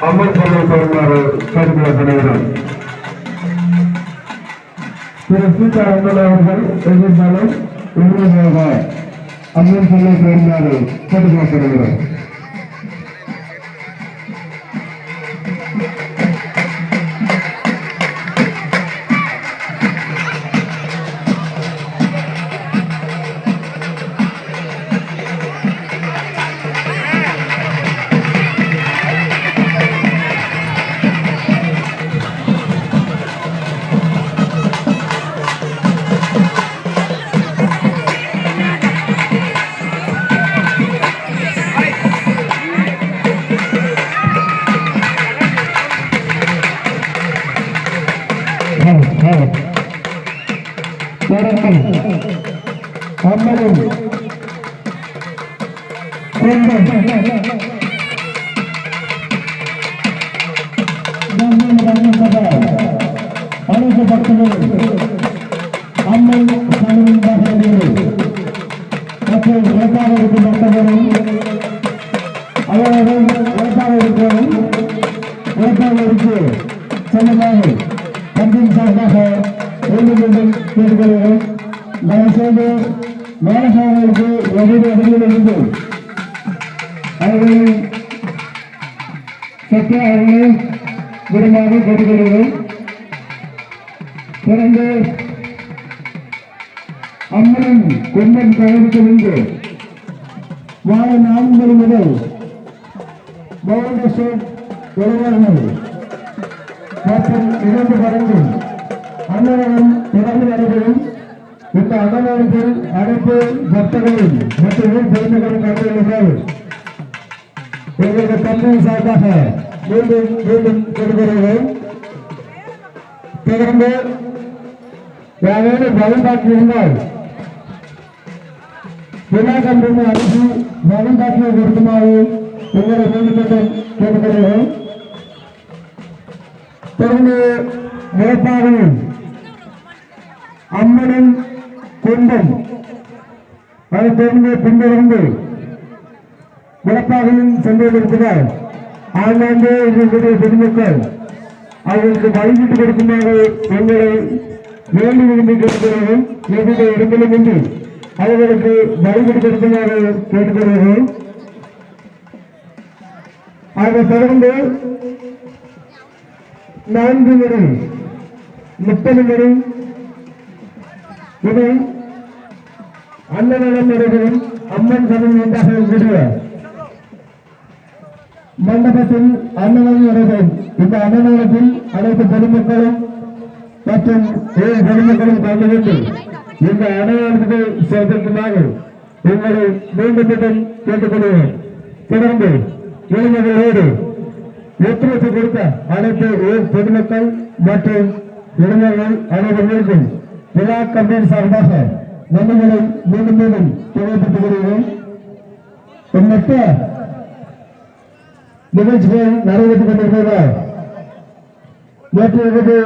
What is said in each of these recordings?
அம்மன் சொல்லை பெறுமாறு கேட்டுக்கொள்ளப்படுகிறார். திரு சீதா அம்மன் அவர்கள் எதிர்த்தாலும் உண்மையாக அம்மன் சொல்லை பெறுமாறு கேட்டுக்கொள்ளப்படுகிறார். அனைத்து பக்தர்கள் அம்மன் மற்றும் உழைப்பாக இருக்கும் பக்தர்களும் அவர்களும் உழைப்பாக இருக்கிறோம். உழைப்பாக இருக்கு செல்லமாக பந்தின் சார்பாக மீண்டும் மீண்டும் கேட்டுக்கொள்கிறோம். தயவுசெய்து மேலசாமிகளுக்கு எதிர்ப்பு அருகிலிருந்து அவர்களை சற்று அவர்களை விடுமாறு கேட்டுக்கொள்கிறோம். தொடர்ந்து அம்மனின் கொம்பன் கழகத்திலிருந்து மாலை 4 மணி முதல் பவுண்டேஷன் விளையாடுகள் மற்றும் 2 மடங்கு அன்னதானம் தொடர்ந்து நடைபெறும். இந்த அன்னதானத்தில் அனைத்து பக்தர்களும் மற்றும் பெருமைகளும் கலந்துள்ளார்கள். எங்களுடைய தந்தை சார்பாக மீண்டும் மீண்டும் கொடுக்கிறோம். தொடர்ந்து யாரேனும் பலன்பாக்கி இருந்தால் விழா கம்பெனி அனுப்பி பலன்பாக்கியை கொடுக்குமாறு எங்களை மீண்டும் கேட்டுக்கிறோம். தொடர்ந்து முழப்பாகவும் அம்மனின் குண்டம் அதை தொடர்ந்து பின்தொடர்ந்து முழப்பாகவும் சென்று இருக்கிறார். ஆண்டாண்டு எங்களுடைய பொதுமக்கள் அவர்களுக்கு வழிவிட்டு கொடுக்குமாறு எங்களை வேண்டி விரும்பி கேட்கிறோம். எவ்வித இடங்களிலிருந்து அவர்களுக்கு வழிவிட்டு கொடுக்குமாறு கேட்கிறோம். அதை தொடர்ந்து 4 மணி 30 மணி இதை அன்னதானம் நடைபெறும். அம்மன் சபை ஒன்றாக கூடிய மண்டபத்தில் அன்னதானம் நடைபெறும். இந்த அன்னதானத்தில் அனைத்து பொதுமக்களும் மற்றும் பொதுமக்களும் கலந்து கொண்டு இந்த அன்னதானத்தை சேர்க்குமாக உங்களை மீண்டும் மீண்டும் கேட்டுக்கொள்கிறோம். தொடர்ந்து இளைஞர்களோடு ஒத்துழைப்பு கொடுத்த அனைத்து பொதுமக்கள் மற்றும் இளைஞர்கள் அனைவருக்கும் விழா கம்பெனி சார்பாக நன்றிகளை மீண்டும் மீண்டும் தெளிவுபடுத்திக் கொள்கிறோம். மற்ற நிகழ்ச்சிகள் நடைபெற்றுக் கொண்டிருக்கிறார். நேற்று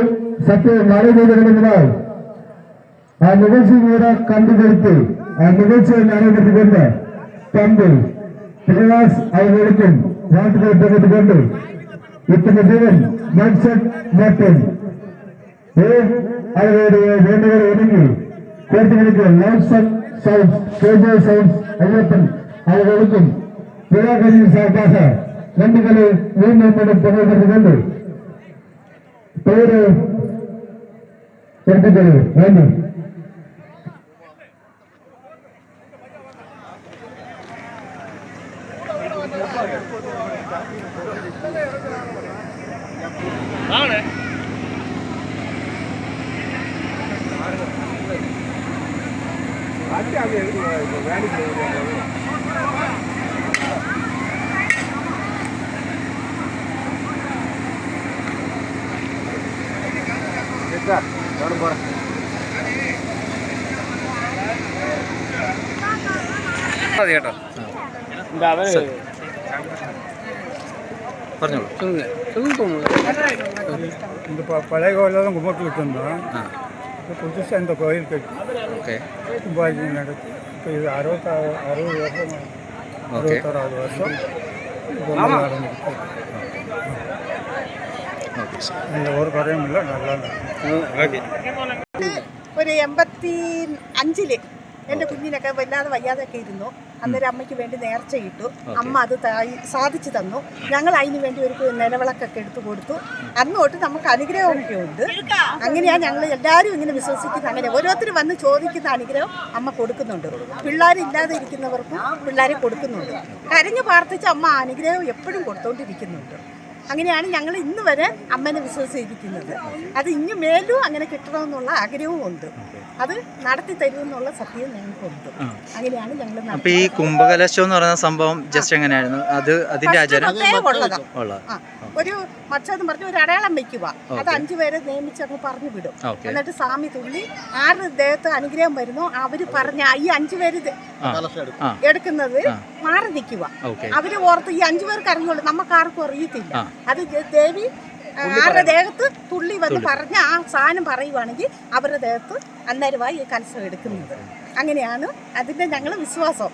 சற்று மழை பெய்து கொண்டிருக்கிறார். அந்நிகழ்ச்சியை கண்டுபிடித்து அந்நிகழ்ச்சியை நடைபெற்றுக் கொண்ட தம்பி பிரகாஷ் அவர்களுக்கும் வாழ்த்துக்களை தெரிவித்துக் கொண்டு இத்தனை தூரம் மைக்செட் மற்றும் அவர்களுடைய வேண்டுகோளை இணங்கி கோர்த்துகளுக்கு ஐயப்பன் அவர்களுக்கும் விழாக்களின் சார்பாக நன்றிகளை மீண்டும் தெளிவுபடுத்திக் கொண்டு பெயரை எடுத்துக்கொள்கிறேன். நன்றி. കേട്ടോ പറഞ്ഞോളൂ. இந்த பழைய கோயிலெல்லாம் கும்பிட்டு விட்டுருந்தோம். இப்போ புதுசாக இந்த கோயில் கட்டி ഓക്കെ கும்பாபிஷேகம் நடத்தி இப்போ இது 60 வருஷம் ഓക്കെ 66வது வருஷம் இப்போ நடந்துருக்கு. இந்த ஒரு குறையும் இல்லை, நல்லா ഒരു 85-ല് എൻ്റെ കുഞ്ഞിനൊക്കെ വല്ലാതെ വയ്യാതൊക്കെ ഇരുന്നു. അന്നേരം അമ്മയ്ക്ക് വേണ്ടി നേർച്ച ഇട്ടു. അമ്മ അത് സാധിച്ചു തന്നു. ഞങ്ങൾ അതിന് വേണ്ടി ഒരു നിലവിളക്കൊക്കെ എടുത്തു കൊടുത്തു. അന്ന് തൊട്ട് നമുക്ക് അനുഗ്രഹമൊക്കെ ഉണ്ട്. അങ്ങനെയാണ് ഞങ്ങൾ എല്ലാവരും ഇങ്ങനെ വിശ്വസിക്കുന്നത്. അങ്ങനെ ഓരോരുത്തർ വന്ന് ചോദിക്കുന്ന അനുഗ്രഹം അമ്മ കൊടുക്കുന്നുണ്ട്. പിള്ളേരില്ലാതെ ഇരിക്കുന്നവർക്കും പിള്ളേരെ കൊടുക്കുന്നുണ്ട്. കരഞ്ഞു പ്രാർത്ഥിച്ച അമ്മ അനുഗ്രഹം എപ്പോഴും കൊടുത്തോണ്ടിരിക്കുന്നുണ്ട്. അങ്ങനെയാണ് ഞങ്ങൾ ഇന്ന് വരെ അമ്മേനെ വിശ്വസിച്ചിരിക്കുന്നത്. അത് ഇനി മേലും അങ്ങനെ കിട്ടണമെന്നുള്ള ആഗ്രഹവും ഉണ്ട്. അത് നടത്തി തരുമെന്നുള്ള സത്യം ഞങ്ങൾക്കുണ്ട്. അങ്ങനെയാണ് ഞങ്ങൾ. അപ്പൊ ഈ കുംഭകലശം എന്ന് പറയുന്ന സംഭവം ജസ്റ്റ് എങ്ങനെയായിരുന്നു? അത് അതിന്റെ ആചാരം ഒരു മച്ചെന്ന് പറഞ്ഞ് ഒരു അടയാളം വെക്കുക. അത് 5 പേരെ നിയമിച്ച് അങ്ങ് പറഞ്ഞു വിടും. എന്നിട്ട് സ്വാമി തുള്ളി 6 ദേഹത്ത് അനുഗ്രഹം വരുന്നു. അവര് പറഞ്ഞ ഈ 5 പേര് എടുക്കുന്നത് മാറി നിൽക്കുക. അവര് ഓർത്ത് ഈ 5 പേർക്ക് അറിയുള്ളൂ, നമുക്ക് ആർക്കും അറിയത്തില്ല. അത് ദേവി 6 ദേഹത്ത് തുള്ളി വന്ന് പറഞ്ഞ ആ സാധനം പറയുവാണെങ്കിൽ അവരുടെ ദേഹത്ത് അന്നേരമായി ഈ കലശം എടുക്കുന്നത്. അങ്ങനെയാണ് അതിന്റെ ഞങ്ങൾ വിശ്വാസം.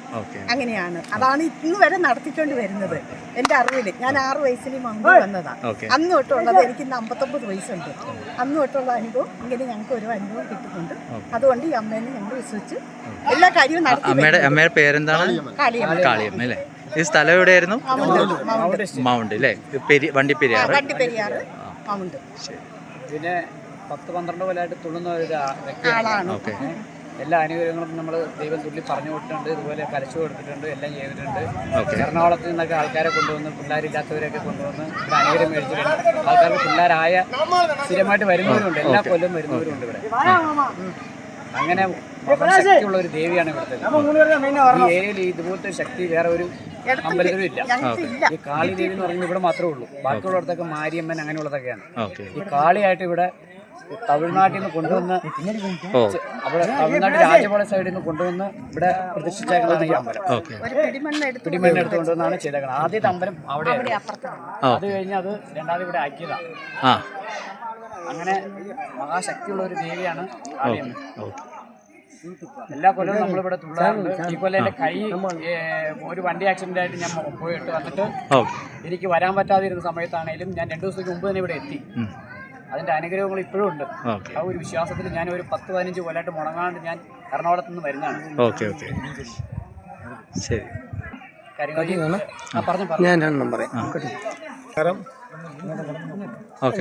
അങ്ങനെയാണ്. അതാണ് ഇന്ന് വരെ നടത്തിക്കൊണ്ട് വരുന്നത്. എൻ്റെ അറിവിൽ ഞാൻ 6 വയസ്സിൽ മുമ്പ് വന്നതാണ്. അന്ന് തൊട്ടുള്ളത് എനിക്ക് 59 വയസ്സുണ്ട്. അന്ന് തൊട്ടുള്ള അനുഭവം ഇങ്ങനെ ഞങ്ങൾക്ക് ഒരു അനുഭവം കിട്ടുന്നുണ്ട്. അതുകൊണ്ട് ഈ അമ്മേനെ ഞങ്ങൾ വിശ്വസിച്ച് എല്ലാ കാര്യവും നടത്തി. അമ്മയുടെ പേരെന്താണ്? കാളിയമ്മ അല്ലേ? ഈ സ്ഥലം എവിടെയായിരുന്നു? മൗണ്ട് അല്ലേ? വണ്ടിപ്പെരിയാർ. മൗണ്ട്. പിന്നെ 10-12 കൊല്ലമായിട്ട് തുള്ളുന്ന ഒരു വ്യക്തിയാണ്. എല്ലാ അനുഗ്രഹങ്ങളും നമ്മൾ ദൈവം തുള്ളി പറഞ്ഞു കൊടുത്തിട്ടുണ്ട്. ഇതുപോലെ കലച്ചു കൊടുത്തിട്ടുണ്ട്, എല്ലാം ചെയ്തിട്ടുണ്ട്. എറണാകുളത്ത് നിന്നൊക്കെ ആൾക്കാരെ കൊണ്ടുവന്ന്, പിള്ളേരില്ലാത്തവരെയൊക്കെ കൊണ്ടുവന്ന് ഇവിടെ അനുഗ്രഹം മേടിച്ചിട്ടുണ്ട്. ആൾക്കാർക്ക് പിള്ളേരായ സ്ഥിരമായിട്ട് വരുന്നവരുണ്ട്, എല്ലാ കൊല്ലം വരുന്നവരുണ്ട് ഇവിടെ. അങ്ങനെ ശക്തിയുള്ള ഒരു ദേവിയാണ് ഇവിടുത്തെ. ഈ ഏരിയയിൽ ഇതുപോലത്തെ ശക്തി വേറെ ഒരു അമ്പലത്തിലും ഇല്ല. ഈ കാളി ദേവി എന്ന് പറയുന്നത് ഇവിടെ മാത്രമേ ഉള്ളൂ. ബാക്കിയുള്ളടത്തൊക്കെ മാരിയമ്മൻ അങ്ങനെയുള്ളതൊക്കെയാണ്. ഈ കാളിയായിട്ട് ഇവിടെ തമിഴ്നാട്ടിൽ നിന്ന് കൊണ്ടുവന്ന്, അവിടെ തമിഴ്നാട് രാജപാളയ സൈഡിൽ നിന്ന് കൊണ്ടുവന്ന് ഇവിടെ പ്രതിഷ്ഠിച്ചേക്കുന്നതാണ് ഈ അമ്പലം. പിടിമണ്ണ് എടുത്ത് കൊണ്ടുവന്നാണ് ചെയ്തേക്കുന്നത്. ആദ്യത്തെ അമ്പലം അവിടെ, അത് കഴിഞ്ഞ് അത് രണ്ടാമത് ഇവിടെ ആക്കിയതാണ്. അങ്ങനെ മഹാശക്തിയുള്ള ഒരു ദേവിയാണ് കാളിയമ്മ. എല്ലാ കൊല്ലവും നമ്മളിവിടെ തുള്ളാറുണ്ട്. ഈ കൊല്ലം എൻ്റെ കൈ ഒരു വണ്ടി ആക്സിഡന്റ് ആയിട്ട് ഞാൻ പോയിട്ട് വന്നിട്ട് എനിക്ക് വരാൻ പറ്റാതിരുന്ന സമയത്താണേലും ഞാൻ 2 ദിവസത്തേക്ക് മുമ്പ് തന്നെ ഇവിടെ എത്തി. അതിൻ്റെ അനുഗ്രഹങ്ങൾ ഇപ്പോഴും ഉണ്ട്. ആ ഒരു വിശ്വാസത്തിൽ ഞാൻ ഒരു 10-15 കൊല്ലമായിട്ട് മുടങ്ങാണ്ട് ഞാൻ എറണാകുളത്ത് നിന്ന് വരുന്നതാണ്.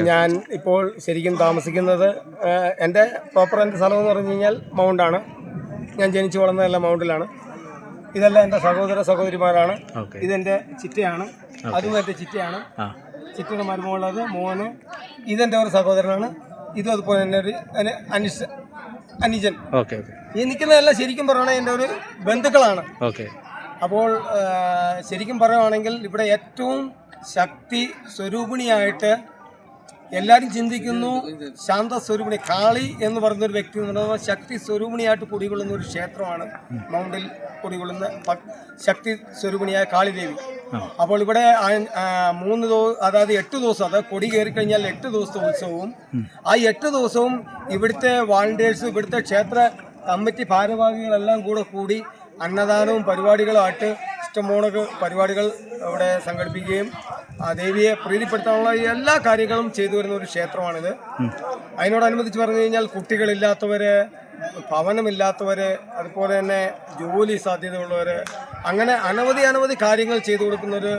ഞാൻ ഇപ്പോൾ ശരിക്കും താമസിക്കുന്നത്, എൻ്റെ പ്രോപ്പർ എൻ്റെ സ്ഥലം എന്ന് പറഞ്ഞു കഴിഞ്ഞാൽ മൗണ്ടാണ്. ഞാൻ ജനിച്ചു വളർന്നതെല്ലാം മൗണ്ടിലാണ്. ഇതെല്ലാം എൻ്റെ സഹോദര സഹോദരിമാരാണ്. ഇതെൻ്റെ ചിറ്റയാണ്, അതും എൻ്റെ ചിറ്റയാണ്. ചിറ്റയുടെ മരുമോളത് മോന്. ഇതെൻ്റെ ഒരു സഹോദരനാണ്. ഇതും അതുപോലെ തന്നെ ഒരു അനുജൻ. ഈ നിൽക്കുന്നതെല്ലാം ശരിക്കും പറയുകയാണെങ്കിൽ എൻ്റെ ഒരു ബന്ധുക്കളാണ്. അപ്പോൾ ശരിക്കും പറയുകയാണെങ്കിൽ ഇവിടെ ഏറ്റവും ശക്തി സ്വരൂപിണിയായിട്ട് എല്ലാവരും ചിന്തിക്കുന്നു. ശാന്തസ്വരൂപിണി കാളി എന്ന് പറയുന്നൊരു വ്യക്തി എന്ന് പറയുന്നത് ശക്തി സ്വരൂപിണിയായിട്ട് കുടികൊള്ളുന്ന ഒരു ക്ഷേത്രമാണ് മൗണ്ടിൽ കുടികൊള്ളുന്ന ശക്തി സ്വരൂപിണിയായ കാളിദേവി. അപ്പോൾ ഇവിടെ 8 ദിവസം, അതായത് കൊടി കയറി കഴിഞ്ഞാൽ 8 ദിവസത്തെ ഉത്സവവും, ആ 8 ദിവസവും ഇവിടുത്തെ വാളണ്ടിയേഴ്സ്, ഇവിടുത്തെ ക്ഷേത്ര കമ്മിറ്റി ഭാരവാഹികളെല്ലാം കൂടി അന്നദാനവും പരിപാടികളുമായിട്ട് ഇഷ്ടംപോലെ പരിപാടികൾ ഇവിടെ സംഘടിപ്പിക്കുകയും ആ ദേവിയെ പ്രീതിപ്പെടുത്താനുള്ള എല്ലാ കാര്യങ്ങളും ചെയ്തു വരുന്ന ഒരു ക്ഷേത്രമാണിത്. അതിനോടനുബന്ധിച്ച് പറഞ്ഞു കഴിഞ്ഞാൽ കുട്ടികളില്ലാത്തവര്, ഭവനമില്ലാത്തവര്, അതുപോലെ തന്നെ ജോലി സാധ്യതയുള്ളവര്, അങ്ങനെ അനവധി കാര്യങ്ങൾ ചെയ്തു കൊടുക്കുന്നൊരു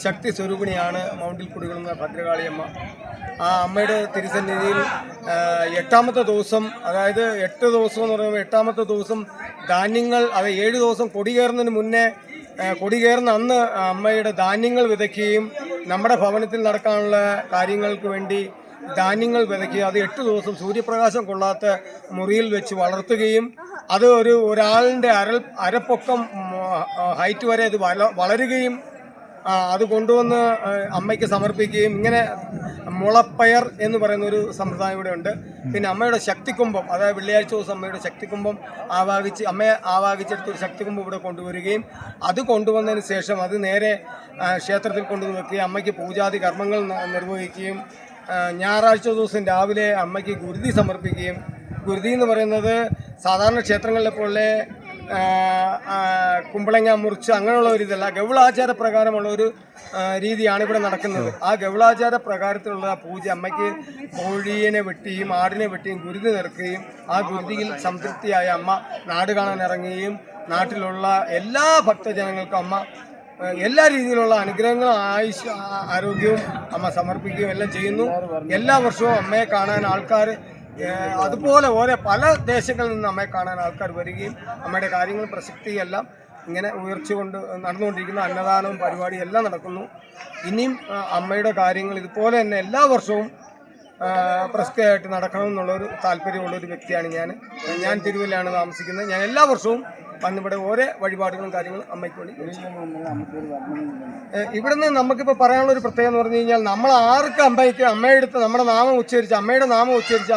ശക്തി സ്വരൂപിണിയാണ് മൗണ്ടിൽ കുടികൊള്ളുന്ന ഭദ്രകാളിയമ്മ. ആ അമ്മയുടെ തിരുസന്നിധിയിൽ 8ാമത്തെ ദിവസം, അതായത് 8 ദിവസം എന്ന് പറയുമ്പോൾ 8ാമത്തെ ദിവസം ധാന്യങ്ങൾ, അത് 7 ദിവസം കൊടി കയറുന്നതിന് മുന്നേ, കൊടി കയറുന്ന അന്ന് അമ്മയുടെ ധാന്യങ്ങൾ വിതയ്ക്കുകയും നമ്മുടെ ഭവനത്തിൽ നടക്കാനുള്ള കാര്യങ്ങൾക്ക് വേണ്ടി ധാന്യങ്ങൾ വിതയ്ക്കുക, അത് 8 ദിവസം സൂര്യപ്രകാശം കൊള്ളാത്ത മുറിയിൽ വെച്ച് വളർത്തുകയും അത് ഒരാളിൻ്റെ അരപ്പൊക്കം ഹൈറ്റ് വരെ അത് വളരുകയും അത് കൊണ്ടുവന്ന് അമ്മയ്ക്ക് സമർപ്പിക്കുകയും ഇങ്ങനെ മുളപ്പയർ എന്ന് പറയുന്ന ഒരു സമ്പ്രദായം ഇവിടെ ഉണ്ട്. പിന്നെ അമ്മയുടെ ശക്തികുംഭം, അതായത് വെള്ളിയാഴ്ച ദിവസം അമ്മയുടെ ശക്തികുംഭം അമ്മയെ ആവാഹിച്ചെടുത്ത് ഒരു ശക്തികുംഭം ഇവിടെ കൊണ്ടുവരികയും അത് കൊണ്ടുവന്നതിന് ശേഷം അത് നേരെ ക്ഷേത്രത്തിൽ കൊണ്ടുവന്ന് വെക്കുകയും അമ്മയ്ക്ക് പൂജാതി കർമ്മങ്ങൾ നിർവഹിക്കുകയും ഞായറാഴ്ച ദിവസം രാവിലെ അമ്മയ്ക്ക് ഗുരുതി സമർപ്പിക്കുകയും, ഗുരുതി എന്ന് പറയുന്നത് സാധാരണ ക്ഷേത്രങ്ങളിലെ പോലെ കുമ്പളങ്ങ മുറിച്ച് അങ്ങനെയുള്ള ഒരു ഇതല്ല, ഗൗളാചാര പ്രകാരമുള്ള ഒരു രീതിയാണ് ഇവിടെ നടക്കുന്നത്. ആ ഗൗളാചാര പ്രകാരത്തിലുള്ള പൂജ അമ്മയ്ക്ക് കോഴീനെ വെട്ടിയും ആടിനെ വെട്ടിയും ഗുരുതി നിറക്കുകയും ആ ഗുരുതിയിൽ സംതൃപ്തിയായ അമ്മ നാട് കാണാൻ ഇറങ്ങുകയും നാട്ടിലുള്ള എല്ലാ ഭക്തജനങ്ങൾക്കും അമ്മ എല്ലാ രീതിയിലുള്ള അനുഗ്രഹങ്ങളും ആരോഗ്യവും അമ്മ സമർപ്പിക്കുകയും എല്ലാം ചെയ്യുന്നു. എല്ലാ വർഷവും അമ്മയെ കാണാൻ ആൾക്കാർ അതുപോലെ ഓരോ പല ദേശങ്ങളിൽ നിന്ന് അമ്മയെ കാണാൻ ആൾക്കാർ വരികയും അമ്മയുടെ കാര്യങ്ങൾ പ്രസക്തിയെല്ലാം ഇങ്ങനെ ഉയർച്ച കൊണ്ട് നടന്നുകൊണ്ടിരിക്കുന്ന അന്നദാനവും പരിപാടിയും എല്ലാം നടക്കുന്നു. ഇനിയും അമ്മയുടെ കാര്യങ്ങൾ ഇതുപോലെ തന്നെ എല്ലാ വർഷവും പ്രസക്തിയായിട്ട് നടക്കണം എന്നുള്ളൊരു താല്പര്യമുള്ളൊരു വ്യക്തിയാണ് ഞാൻ തിരുവല്ലയാണ് താമസിക്കുന്നത്. ഞാൻ എല്ലാ വർഷവും വന്നിവിടെ ഓരോ വഴിപാടുകളും കാര്യങ്ങളും അമ്മയ്ക്ക് വേണ്ടി ഇവിടുന്ന് നമുക്കിപ്പോൾ പറയാനുള്ള ഒരു പ്രത്യേകത എന്ന് പറഞ്ഞു കഴിഞ്ഞാൽ നമ്മൾ ആർക്ക് അമ്മയുടെ അടുത്ത് നമ്മുടെ നാമം ഉച്ചരിച്ച്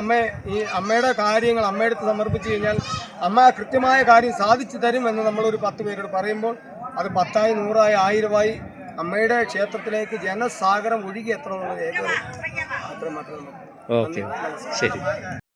അമ്മയെ ഈ അമ്മയുടെ കാര്യങ്ങൾ അമ്മയുടെ അടുത്ത് സമർപ്പിച്ച് കഴിഞ്ഞാൽ അമ്മ കൃത്യമായ കാര്യം സാധിച്ചു തരും എന്ന് നമ്മളൊരു 10 പേരോട് പറയുമ്പോൾ അത് 10ആയി 100ആയി 1000ആയി അമ്മയുടെ ക്ഷേത്രത്തിലേക്ക് ജനസാഗരം ഒഴുകി എത്തണമെന്നുള്ളത് ഏറ്റവും അത്ര മാത്രമേ. ഓക്കെ, ശരി.